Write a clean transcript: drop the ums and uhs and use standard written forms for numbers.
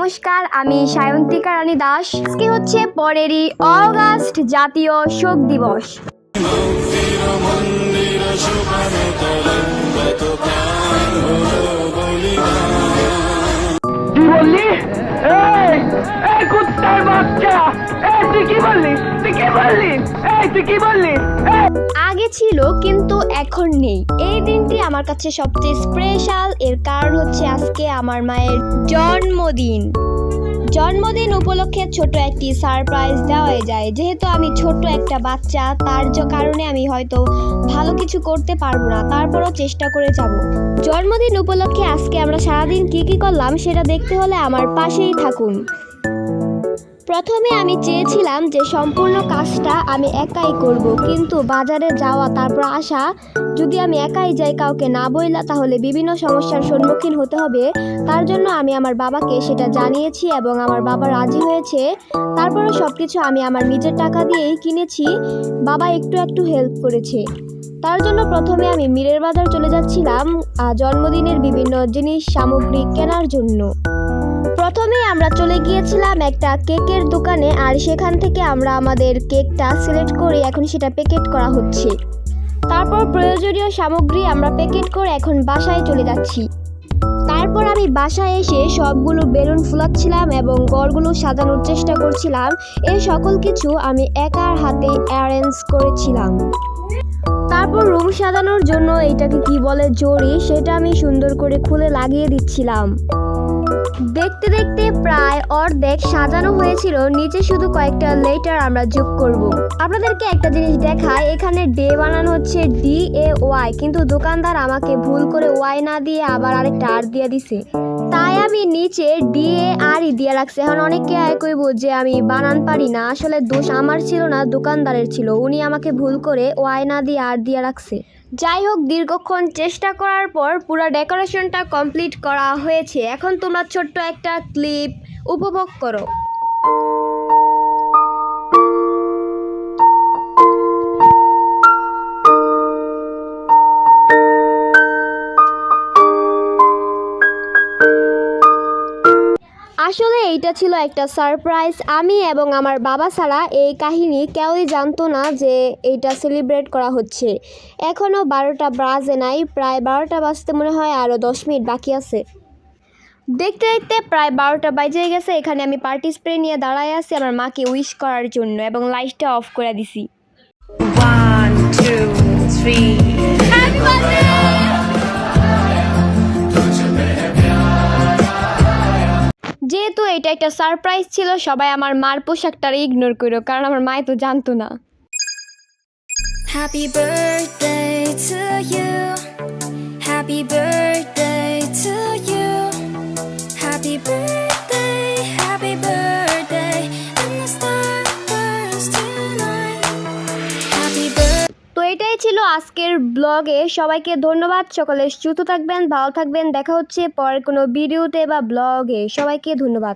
নমস্কার, আমি সায়ন্তিকা রানী দাস। আজকে হচ্ছে 15ই অগাস্ট জাতীয় শোক দিবস। আগে ছিল কিন্তু এখন নেই। এই দিনটি আমার কাছে সবচেয়ে স্পেশাল। এর কারণ হচ্ছে আজকে আমার মায়ের জন্মদিন উপলক্ষে ছোট একটি সারপ্রাইজ দেওয়া যায়। যেহেতু আমি ছোট একটা বাচ্চা, তার কারণে আমি হয়তো ভালো কিছু করতে পারবো না, তারপরও চেষ্টা করে যাব। জন্মদিন উপলক্ষে আজকে আমরা সারাদিন কি করলাম সেটা দেখতে হলে আমার পাশেই থাকুন। প্রথমে আমি চেয়েছিলাম যে সম্পূর্ণ কাজটা আমি একাই করব, কিন্তু বাজারে যাওয়া তারপর আসা, যদি আমি একাই যাই কাউকে না বইলা তাহলে বিভিন্ন সমস্যার সম্মুখীন হতে হবে। তার জন্য আমি আমার বাবাকে সেটা জানিয়েছি এবং আমার বাবা রাজি হয়েছে। তারপরে সব কিছু আমি আমার নিজের টাকা দিয়েই কিনেছি, বাবা একটু একটু হেল্প করেছে। তার জন্য প্রথমে আমি মিরের বাজার চলে যাচ্ছিলাম জন্মদিনের বিভিন্ন জিনিস সামগ্রী কেনার জন্য। প্রথমে আমরা চলে গিয়েছিলাম একটা কেকের দোকানে, আর সেখান থেকে আমরা আমাদের কেকটা সিলেক্ট করে এখন সেটা প্যাকেট করা হচ্ছে। তারপর প্রয়োজনীয় সামগ্রী আমরা প্যাকেট করে এখন বাসায় চলে যাচ্ছি। তারপর আমি বাসায় এসে সবগুলো বেলুন ফুলাচ্ছিলাম এবং ঘরগুলো সাজানোর চেষ্টা করছিলাম। এই সকল কিছু আমি একার হাতে অ্যারেঞ্জ করেছিলাম। তারপর রুম সাজানোর জন্য এটাকে কি বলে জড়ি, সেটা আমি সুন্দর করে খুলে লাগিয়ে দিচ্ছিলাম। দেখতে দেখতে প্রায় অর্ধেক সাজানো হয়েছিল, নিচে শুধু কয়েকটা লেটার আমরা যোগ করব। আপনাদেরকে একটা জিনিস দেখায়, এখানে ডে বানানো হচ্ছে DAY, কিন্তু দোকানদার আমাকে ভুল করে ওয়াই না দিয়ে আবার আরেকটা আর দিয়ে দিছে, তাই আমি নিচে DAR দিয়ে রাখছি। এখন অনেকে কইব যে আমি বানান পারি না, আসলে দোষ আমার ছিল না, দোকানদারের ছিল। উনি আমাকে ভুল করে ওয়াই না দিয়ে আর দিয়ে রাখছে। যাই হোক, দীর্ঘক্ষণ চেষ্টা করার পর পুরো ডেকোরেশনটা কমপ্লিট করা হয়েছে। এখন তোমরা ছোট্ট একটা ক্লিপ উপভোগ করো। আসলে এইটা ছিল একটা সারপ্রাইজ। আমি এবং আমার বাবা ছাড়া এই কাহিনী কেউই জানতো না যে এইটা সেলিব্রেট করা হচ্ছে। এখনও 12টা বাজে নাই, প্রায় 12টা বাজতে মনে হয় আরও 10 মিনিট বাকি আছে। দেখতে দেখতে প্রায় 12টা বাজে গেছে। এখানে আমি পার্টি স্প্রে নিয়ে দাঁড়ায় আছি আমার মাকে উইশ করার জন্য এবং লাইটটা অফ করে দিছি। 1 2 3 হ্যাপি বার্থডে। যেহেতু এটা একটা সারপ্রাইজ ছিল, সবাই আমার মার পোশাকটারে ইগনোর করো, কারণ আমার মা তো জানতো না। Happy birthday to you. Happy birthday to you. Happy birthday, happy birthday. And the star burns tonight. Happy birthday. তো এটাই ছিল আজকের ব্লগে। সবাইকে ধন্যবাদ। সকলে সুস্থ থাকবেন, ভালো থাকবেন। দেখা হচ্ছে পরের কোনো ভিডিওতে বা ব্লগে। সবাইকে ধন্যবাদ।